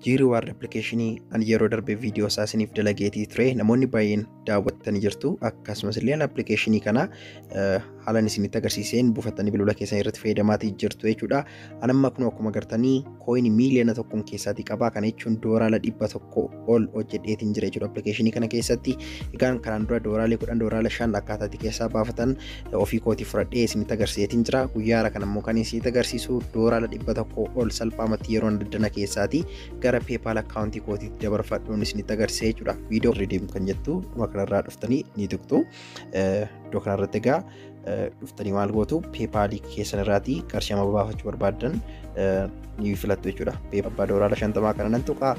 Jiriwar applicationii an yeroo darbe video isiniif dalageetii ture namoonni baay'een daawwattanii jirtu akkasumas illee applicationii kana haalan isinitti agarsiiseen buufattanii bilbila keessan irratti fayyadamaatii jirtu jechuudha. Anamma kun akkuma agartanii coin miliyoona tokkoon keessaatii qabaa kana jechuun doolaara 100 ol hojjedheetiin jira jechuudha applicationii kana keessatti. Egaan kanaan dura doolaara 10 doolaara 5 akkaataatti keessaa baafatan ofii kootii fudhadhee isinitti agarsiiseetiin jira. Guyyaara kana immoo kan isinitti agarsiisu doolaara 100 ol salphaamatti yeroo daddana keessaati gara PayPal account kootiitti dabarfadhuun isinitti agarsiisee jechuudha. Video redeem kan jettu kanarraa dhuftanii ni tuqxu. Iddoo kanarratti egaa dhuftanii maal gootu PayPal keessan irraatii qarshii baafachuu barbaadan ni filattu jechuudha. PayPal doolaara 50 kana nan tuqaa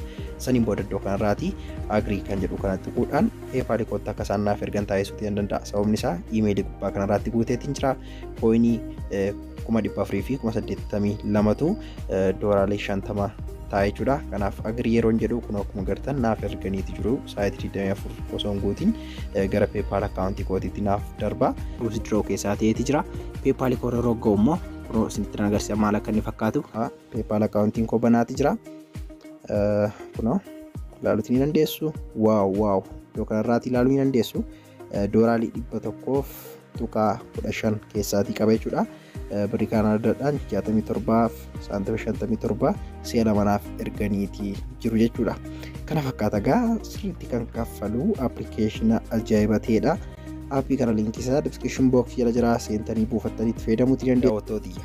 saniin booda iddoo kanarraatii agree kan jedhu kana tuquudhaan PayPal kootti akka isaan naaf ergan taasisuu ni danda'a. Sababni isaa email gubbaa kanarraatti guuteetiin jira. Coinii 400 fi 82tu doolaara 50 jechuudha. Kanaaf agree yeroon jedhu kun akkuma agartan naaf erganiiti jiru. Saayitii 24 osoo hin guutin gara PayPal account kootiitti naaf darba. Withdraw keessaa ta'eeti jira. PayPal koo irra rogga'u immoo kunoo isinitti agarsiisa maal akka inni fakkaatu. PayPal account koo banaati jira. Kunoo ilaaluutii ni dandeessu. Waaw iddoo kanarraati ilaaluu ni dandeessu. Doolaara 100.15 keessaatii qaba jechuudha. Birrii Kaanaadaadhaan 67.57 si'a lamanaaf erganiitii jiru jechuudha. Kana fakkaata gaa sirriitti kan kaffalu application ajaa'iba ta'edha. Aappii kana linkii isaa description box jala jira seentanii buufattanii itti fayyadamuu ni dandeessu.